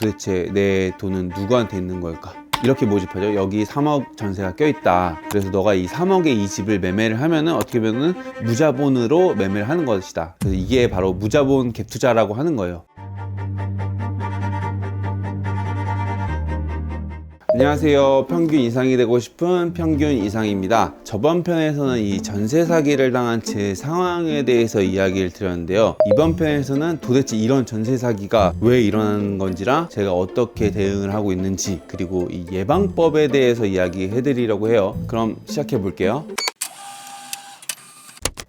도대체 내 돈은 누구한테 있는 걸까? 이렇게 모집하죠. 여기 3억 전세가 껴있다. 그래서 너가 이 3억의 이 집을 매매를 하면은 어떻게 보면은 무자본으로 매매를 하는 것이다. 그래서 이게 바로 무자본 갭 투자라고 하는 거예요. 안녕하세요. 평균 이상이 되고 싶은 평균 이상입니다. 저번 편에서는 이 전세 사기를 당한 제 상황에 대해서 이야기를 드렸는데요. 이번 편에서는 도대체 이런 전세 사기가 왜 일어나는 건지랑 제가 어떻게 대응을 하고 있는지, 그리고 이 예방법에 대해서 이야기해 드리려고 해요. 그럼 시작해 볼게요.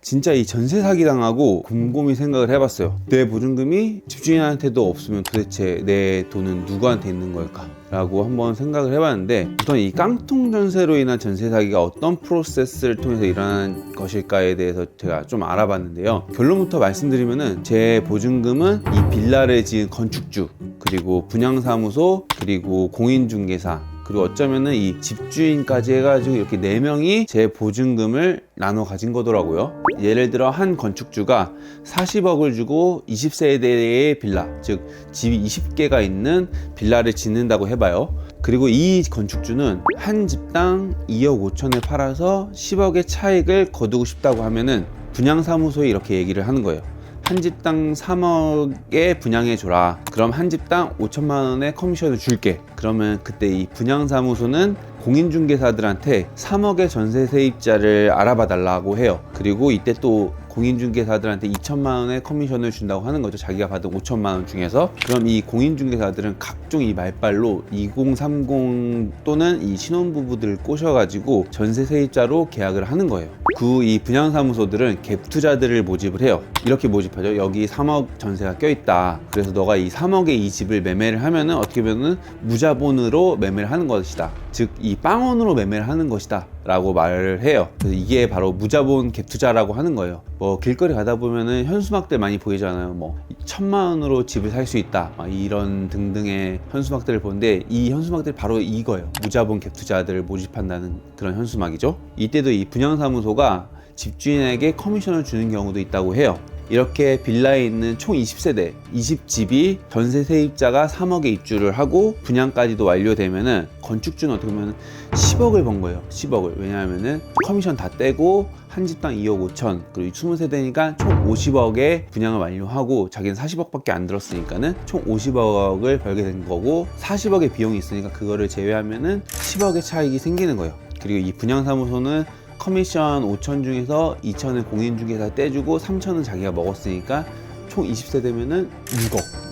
진짜 이 전세 사기 당하고 곰곰이 생각을 해봤어요. 내 보증금이 집주인한테도 없으면 도대체 내 돈은 누구한테 있는 걸까? 라고 한번 생각을 해봤는데, 우선 이 깡통 전세로 인한 전세 사기가 어떤 프로세스를 통해서 일어나는 것일까에 대해서 제가 좀 알아봤는데요. 결론부터 말씀드리면은 제 보증금은 이 빌라를 지은 건축주, 그리고 분양사무소, 그리고 공인중개사, 그리고 어쩌면은 이 집주인까지 해가지고 이렇게 4명이 제 보증금을 나눠 가진 거더라고요. 예를 들어 한 건축주가 40억을 주고 20세대의 빌라, 즉 집이 20개가 있는 빌라를 짓는다고 해봐요. 그리고 이 건축주는 한 집당 2억 5천에 팔아서 10억의 차익을 거두고 싶다고 하면은 분양사무소에 이렇게 얘기를 하는 거예요. 한 집당 3억에 분양해줘라. 그럼 한 집당 5천만 원의 커미션을 줄게. 그러면 그때 이 분양사무소는 공인중개사들한테 3억의 전세 세입자를 알아봐 달라고 해요. 그리고 이때 또 공인중개사들한테 2천만 원의 커미션을 준다고 하는 거죠. 자기가 받은 5천만 원 중에서. 그럼 이 공인중개사들은 각종 이 말빨로 2030 또는 이 신혼부부들을 꼬셔가지고 전세 세입자로 계약을 하는 거예요. 그 이 분양사무소들은 갭 투자들을 모집을 해요. 이렇게 모집하죠. 여기 3억 전세가 껴있다. 그래서 너가 이 3억의 이 집을 매매를 하면은 어떻게 보면은 무자본으로 매매를 하는 것이다. 즉 이 빵원으로 매매를 하는 것이다 라고 말을 해요. 그래서 이게 바로 무자본 갭 투자라고 하는 거예요. 뭐 길거리 가다 보면은 현수막들 많이 보이잖아요. 뭐 1,000만 원으로 집을 살 수 있다, 이런 등등의 현수막들을 보는데, 이 현수막들이 바로 이거예요. 무자본 갭 투자들을 모집한다는 그런 현수막이죠. 이때도 이 분양사무소가 집주인에게 커미션을 주는 경우도 있다고 해요. 이렇게 빌라에 있는 총 20세대 20집이 전세 세입자가 3억에 입주를 하고 분양까지도 완료되면은 건축주는 어떻게 보면 10억을 번 거예요. 10억을. 왜냐하면은 커미션 다 떼고 한 집당 2억 5천, 그리고 20세대니까 총 50억에 분양을 완료하고 자기는 40억밖에 안 들었으니까는 총 50억을 벌게 된 거고, 40억의 비용이 있으니까 그거를 제외하면은 10억의 차익이 생기는 거예요. 그리고 이 분양사무소는 커미션 5천 중에서 2천은 공인중개사 떼주고 3천은 자기가 먹었으니까 총 20세대면은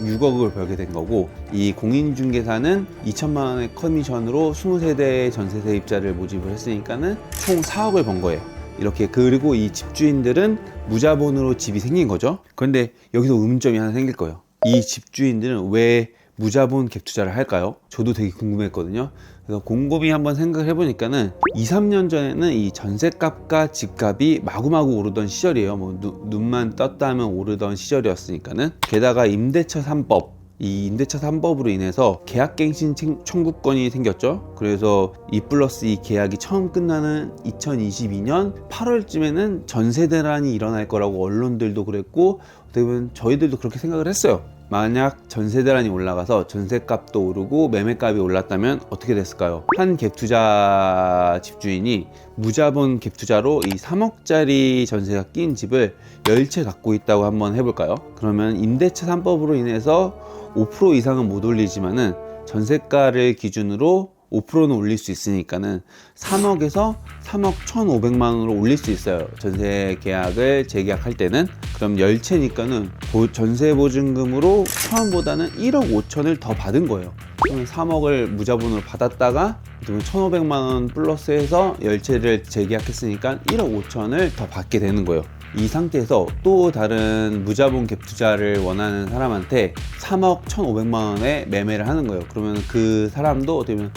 6억을 벌게 된 거고, 이 공인중개사는 2천만 원의 커미션으로 20세대의 전세 세입자를 모집을 했으니까는 총 4억을 번 거예요. 이렇게. 그리고 이 집주인들은 무자본으로 집이 생긴 거죠. 그런데 여기서 의문점이 하나 생길 거예요. 이 집주인들은 왜 무자본 갭 투자를 할까요? 저도 되게 궁금했거든요. 그래서 곰곰이 한번 생각을 해보니까는 2, 3년 전에는 이 전셋값과 집값이 마구마구 오르던 시절이에요. 뭐 눈만 떴다 하면 오르던 시절이었으니까는. 게다가 임대차 3법, 이 임대차 3법으로 인해서 계약갱신 청구권이 생겼죠. 그래서 2+2 계약이 처음 끝나는 2022년 8월쯤에는 전세 대란이 일어날 거라고 언론들도 그랬고, 어떻게 보면 저희들도 그렇게 생각을 했어요. 만약 전세 대란이 올라가서 전세값도 오르고 매매값이 올랐다면 어떻게 됐을까요? 한 갭 투자 집주인이 무자본 갭 투자로 이 3억짜리 전세가 낀 집을 10채 갖고 있다고 한번 해볼까요? 그러면 임대차 3법으로 인해서 5% 이상은 못 올리지만은 전세가를 기준으로 5%는 올릴 수 있으니까는 3억에서 3억 1,500만 원으로 올릴 수 있어요. 전세 계약을 재계약할 때는. 그럼 10채니까는 전세 보증금으로 처음보다는 1억 5천을 더 받은 거예요. 그러면 3억을 무자본으로 받았다가 1,500만 원 플러스해서 10채를 재계약했으니까 1억 5천을 더 받게 되는 거예요. 이 상태에서 또 다른 무자본 갭 투자를 원하는 사람한테 3억 1,500만 원에 매매를 하는 거예요. 그러면 그 사람도 어떻게 보면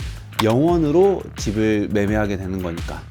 영원으로 집을 매매하게 되는 거니까.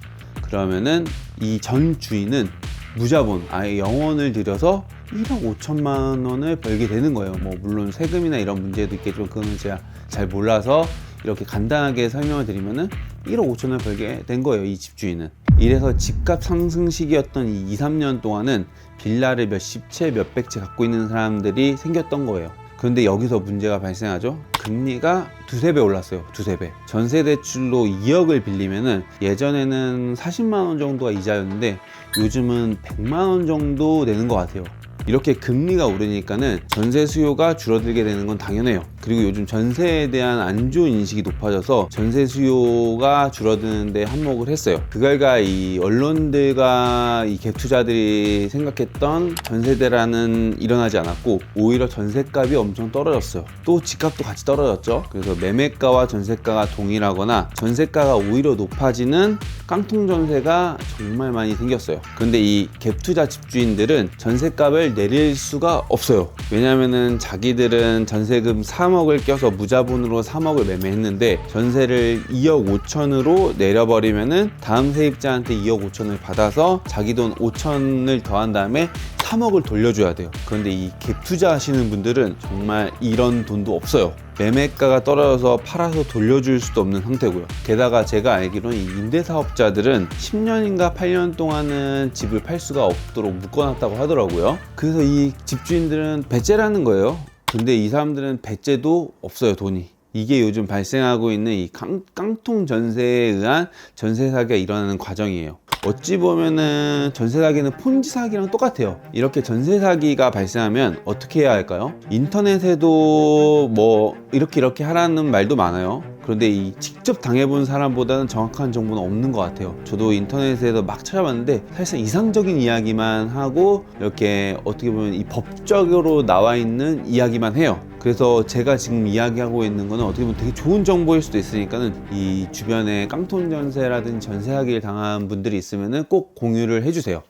그러면은 이 전 주인은 무자본, 아예 영원을 들여서 1억 5천만 원을 벌게 되는 거예요. 뭐 물론 세금이나 이런 문제도 있겠지만 그거는 제가 잘 몰라서 이렇게 간단하게 설명을 드리면은 1억 5천을 벌게 된 거예요, 이 집주인은. 이래서 집값 상승 시기였던 이 2, 3년 동안은 빌라를 몇십 채, 몇백 채 갖고 있는 사람들이 생겼던 거예요. 그런데 여기서 문제가 발생하죠. 금리가 두세 배 올랐어요. 두세 배. 전세 대출로 2억을 빌리면은 예전에는 40만 원 정도가 이자였는데 요즘은 100만 원 정도 되는 것 같아요. 이렇게 금리가 오르니까는 전세 수요가 줄어들게 되는 건 당연해요. 그리고 요즘 전세에 대한 안 좋은 인식이 높아져서 전세 수요가 줄어드는데 한몫을 했어요. 그 결과 이 언론들과 이 갭 투자들이 생각했던 전세 대란은 일어나지 않았고 오히려 전세값이 엄청 떨어졌어요. 또 집값도 같이 떨어졌죠. 그래서 매매가와 전세가가 동일하거나 전세가가 오히려 높아지는 깡통 전세가 정말 많이 생겼어요. 그런데 이 갭 투자 집주인들은 전세값을 내릴 수가 없어요. 왜냐면은 자기들은 전세금 3억을 껴서 무자본으로 3억을 매매했는데 전세를 2억 5천으로 내려버리면은 다음 세입자한테 2억 5천을 받아서 자기 돈 5천을 더한 다음에 3억을 돌려줘야 돼요. 그런데 이 갭 투자하시는 분들은 정말 이런 돈도 없어요. 매매가가 떨어져서 팔아서 돌려줄 수도 없는 상태고요. 게다가 제가 알기로는 이 임대사업자들은 10년인가 8년 동안은 집을 팔 수가 없도록 묶어놨다고 하더라고요. 그래서 이 집주인들은 배째라는 거예요. 근데 이 사람들은 배째도 없어요, 돈이. 이게 요즘 발생하고 있는 이 깡통 전세에 의한 전세 사기가 일어나는 과정이에요. 어찌 보면은 전세 사기는 폰지 사기랑 똑같아요. 이렇게 전세 사기가 발생하면 어떻게 해야 할까요? 인터넷에도 뭐 이렇게 하라는 말도 많아요. 그런데 이 직접 당해본 사람보다는 정확한 정보는 없는 것 같아요. 저도 인터넷에서 막 찾아봤는데 사실상 이상적인 이야기만 하고 이렇게 어떻게 보면 이 법적으로 나와 있는 이야기만 해요. 그래서 제가 지금 이야기하고 있는 거는 어떻게 보면 되게 좋은 정보일 수도 있으니까는 이 주변에 깡통 전세라든지 전세 사기를 당한 분들이 있으면은 꼭 공유를 해주세요.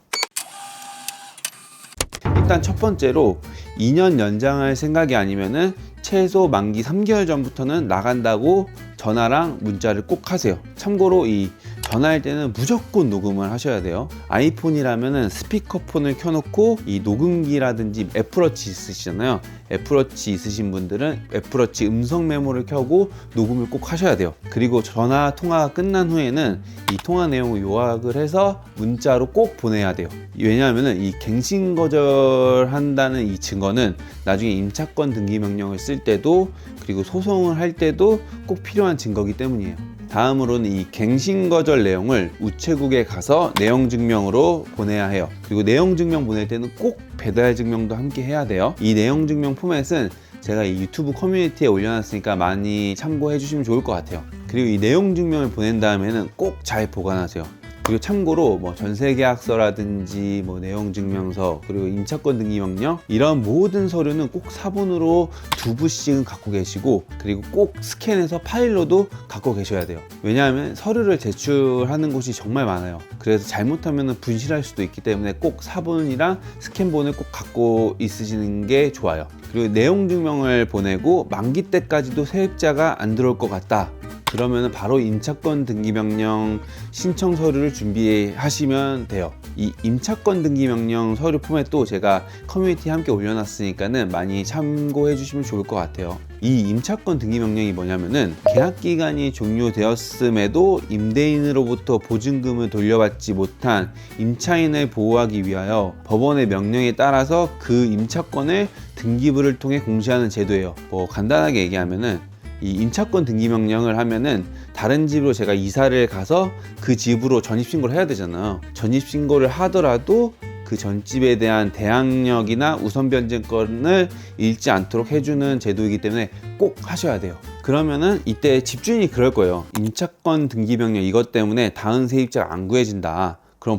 일단 첫 번째로 2년 연장할 생각이 아니면은 최소 만기 3개월 전부터는 나간다고 전화랑 문자를 꼭 하세요. 참고로 이 전화할 때는 무조건 녹음을 하셔야 돼요. 아이폰이라면은 스피커폰을 켜놓고 이 녹음기라든지 애플워치 있으시잖아요. 애플워치 있으신 분들은 애플워치 음성 메모를 켜고 녹음을 꼭 하셔야 돼요. 그리고 전화 통화가 끝난 후에는 이 통화 내용을 요약을 해서 문자로 꼭 보내야 돼요. 왜냐하면은 이 갱신 거절한다는 이 증거는 나중에 임차권 등기 명령을 쓸 때도 그리고 소송을 할 때도 꼭 필요한 증거이기 때문이에요. 다음으로는 이 갱신 거절 내용을 우체국에 가서 내용 증명으로 보내야 해요. 그리고 내용 증명 보낼 때는 꼭 배달 증명도 함께 해야 돼요. 이 내용 증명 포맷은 제가 이 유튜브 커뮤니티에 올려놨으니까 많이 참고해 주시면 좋을 것 같아요. 그리고 이 내용 증명을 보낸 다음에는 꼭 잘 보관하세요. 그리고 참고로 뭐 전세계약서라든지 뭐 내용증명서 그리고 임차권 등기 명령 이런 모든 서류는 꼭 사본으로 2부씩은 갖고 계시고 그리고 꼭 스캔해서 파일로도 갖고 계셔야 돼요. 왜냐하면 서류를 제출하는 곳이 정말 많아요. 그래서 잘못하면 분실할 수도 있기 때문에 꼭 사본이랑 스캔본을 꼭 갖고 있으시는 게 좋아요. 그리고 내용증명을 보내고 만기 때까지도 세입자가 안 들어올 것 같다. 그러면 바로 임차권 등기 명령 신청 서류를 준비하시면 돼요. 이 임차권 등기 명령 서류 포맷도 제가 커뮤니티에 함께 올려놨으니까는 많이 참고해 주시면 좋을 것 같아요. 이 임차권 등기 명령이 뭐냐면은 계약 기간이 종료되었음에도 임대인으로부터 보증금을 돌려받지 못한 임차인을 보호하기 위하여 법원의 명령에 따라서 그 임차권을 등기부를 통해 공시하는 제도예요. 뭐 간단하게 얘기하면은 이 임차권 등기 명령을 하면은 다른 집으로 제가 이사를 가서 그 집으로 전입신고를 해야 되잖아요. 전입신고를 하더라도 그 전집에 대한 대항력이나 우선 변제권을 잃지 않도록 해주는 제도이기 때문에 꼭 하셔야 돼요. 그러면은 이때 집주인이 그럴 거예요. 임차권 등기 명령 이것 때문에 다음 세입자가 안 구해진다. 그럼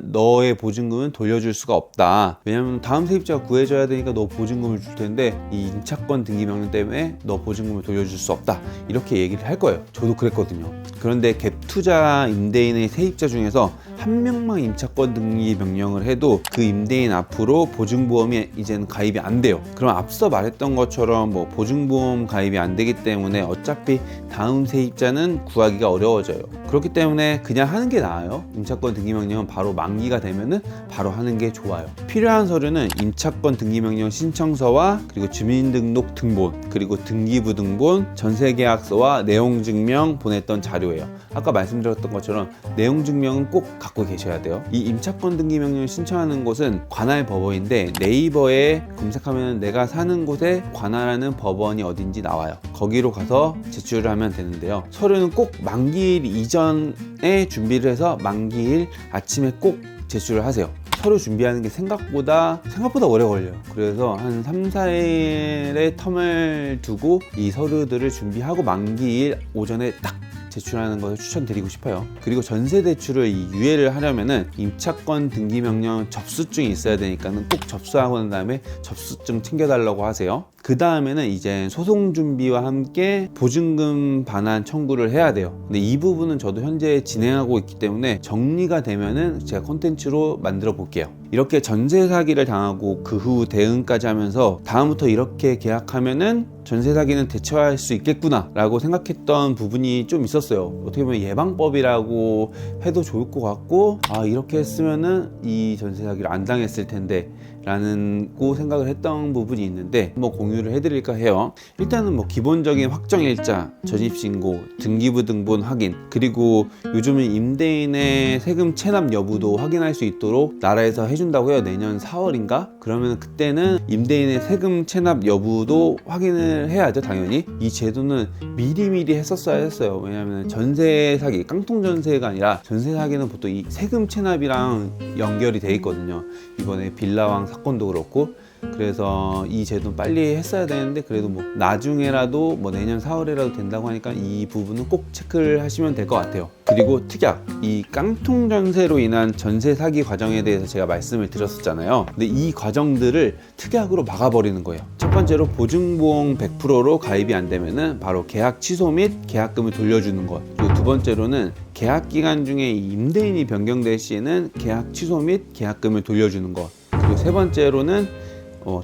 너의 보증금은 돌려줄 수가 없다. 왜냐면 다음 세입자가 구해줘야 되니까 너 보증금을 줄 텐데 이 임차권 등기 명령 때문에 너 보증금을 돌려줄 수 없다. 이렇게 얘기를 할 거예요. 저도 그랬거든요. 그런데 갭 투자 임대인의 세입자 중에서 한 명만 임차권 등기 명령을 해도 그 임대인 앞으로 보증보험이 이제는 가입이 안 돼요. 그럼 앞서 말했던 것처럼 뭐 보증보험 가입이 안 되기 때문에 어차피 다음 세입자는 구하기가 어려워져요. 그렇기 때문에 그냥 하는 게 나아요. 임차권 등기 명령은 바로 만기가 되면은 바로 하는 게 좋아요. 필요한 서류는 임차권 등기 명령 신청서와 그리고 주민등록 등본 그리고 등기부 등본 전세계약서와 내용증명 보냈던 자료예요. 아까 말씀드렸던 것처럼 내용증명은 꼭 갖고 갖고 계셔야 돼요. 이 임차권 등기 명령을 신청하는 곳은 관할 법원인데 네이버에 검색하면 내가 사는 곳에 관할하는 법원이 어딘지 나와요. 거기로 가서 제출을 하면 되는데요. 서류는 꼭 만기일 이전에 준비를 해서 만기일 아침에 꼭 제출을 하세요. 서류 준비하는 게 생각보다 오래 걸려요. 그래서 한 3, 4일의 텀을 두고 이 서류들을 준비하고 만기일 오전에 딱 제출하는 것을 추천드리고 싶어요. 그리고 전세 대출을 유예를 하려면은 임차권 등기 명령 접수증이 있어야 되니까는 꼭 접수하고 난 다음에 접수증 챙겨달라고 하세요. 그 다음에는 이제 소송 준비와 함께 보증금 반환 청구를 해야 돼요. 근데 이 부분은 저도 현재 진행하고 있기 때문에 정리가 되면은 제가 콘텐츠로 만들어 볼게요. 이렇게 전세 사기를 당하고 그 후 대응까지 하면서 다음부터 이렇게 계약하면은 전세 사기는 대처할 수 있겠구나 라고 생각했던 부분이 좀 있었어요. 어떻게 보면 예방법이라고 해도 좋을 것 같고, 이렇게 했으면은 이 전세 사기를 안 당했을 텐데 라는 생각을 했던 부분이 있는데 한번 공유를 해드릴까 해요. 일단은 기본적인 확정일자, 전입신고, 등기부 등본 확인, 그리고 요즘은 임대인의 세금 체납 여부도 확인할 수 있도록 나라에서 해준다고 해요. 내년 4월인가? 그러면 그때는 임대인의 세금 체납 여부도 확인을 해야죠. 당연히 이 제도는 미리미리 했었어야 했어요. 왜냐하면 전세 사기, 깡통 전세가 아니라 전세 사기는 보통 이 세금 체납이랑 연결이 돼 있거든요. 이번에 빌라왕 사건도 그렇고, 그래서 이 제도는 빨리 했어야 되는데 그래도 나중에라도 내년 4월에라도 된다고 하니까 이 부분은 꼭 체크를 하시면 될 것 같아요. 그리고 특약, 이 깡통 전세로 인한 전세 사기 과정에 대해서 제가 말씀을 드렸었잖아요. 근데 이 과정들을 특약으로 막아버리는 거예요. 첫 번째로 보증보험 100%로 가입이 안 되면은 바로 계약 취소 및 계약금을 돌려주는 것. 그리고 두 번째로는 계약 기간 중에 임대인이 변경될 시에는 계약 취소 및 계약금을 돌려주는 것. 그리고 세 번째로는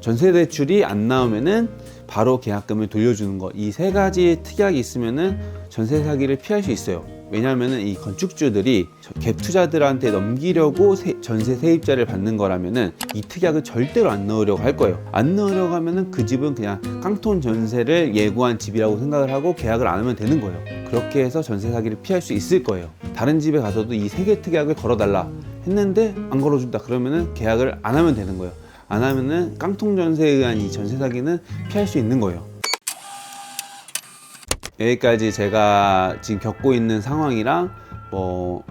전세 대출이 안 나오면은 바로 계약금을 돌려주는 것. 이 세 가지 특약이 있으면은 전세 사기를 피할 수 있어요. 왜냐하면은 이 건축주들이 갭 투자들한테 넘기려고 전세 세입자를 받는 거라면은 이 특약을 절대로 안 넣으려고 할 거예요. 안 넣으려고 하면은 그 집은 그냥 깡통 전세를 예고한 집이라고 생각을 하고 계약을 안 하면 되는 거예요. 그렇게 해서 전세 사기를 피할 수 있을 거예요. 다른 집에 가서도 이 세 개 특약을 걸어달라 했는데 안 걸어준다 그러면은 계약을 안 하면 되는 거예요. 안 하면은 깡통 전세에 의한 이 전세 사기는 피할 수 있는 거예요. 여기까지 제가 지금 겪고 있는 상황이랑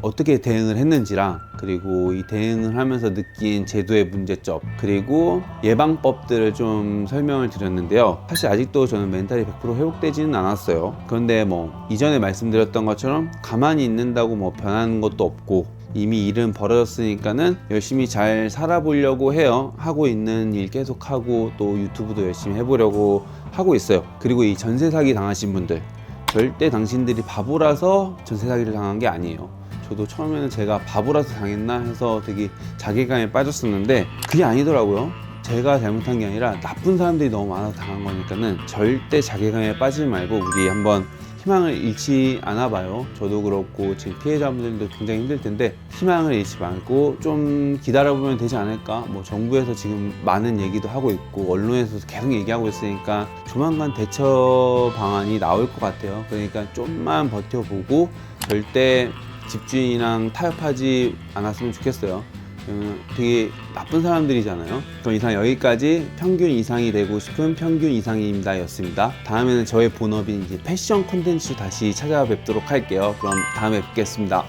어떻게 대응을 했는지랑, 그리고 이 대응을 하면서 느낀 제도의 문제점, 그리고 예방법들을 좀 설명을 드렸는데요. 사실 아직도 저는 멘탈이 100% 회복되지는 않았어요. 그런데 이전에 말씀드렸던 것처럼 가만히 있는다고 변하는 것도 없고, 이미 일은 벌어졌으니까는 열심히 잘 살아보려고 해요. 하고 있는 일 계속하고 또 유튜브도 열심히 해보려고 하고 있어요. 그리고 이 전세 사기 당하신 분들, 절대 당신들이 바보라서 전세 사기를 당한 게 아니에요. 저도 처음에는 제가 바보라서 당했나 해서 되게 자괴감에 빠졌었는데 그게 아니더라고요. 제가 잘못한 게 아니라 나쁜 사람들이 너무 많아서 당한 거니까는 절대 자괴감에 빠지지 말고 우리 한번 희망을 잃지 않아 봐요. 저도 그렇고 지금 피해자분들도 굉장히 힘들 텐데 희망을 잃지 말고 좀 기다려보면 되지 않을까. 정부에서 지금 많은 얘기도 하고 있고 언론에서도 계속 얘기하고 있으니까 조만간 대처 방안이 나올 것 같아요. 그러니까 좀만 버텨보고 절대 집주인이랑 타협하지 않았으면 좋겠어요. 되게 나쁜 사람들이잖아요. 그럼 이상 여기까지 평균 이상이 되고 싶은 평균 이상입니다 였습니다. 다음에는 저의 본업인 이제 패션 콘텐츠 다시 찾아뵙도록 할게요. 그럼 다음에 뵙겠습니다.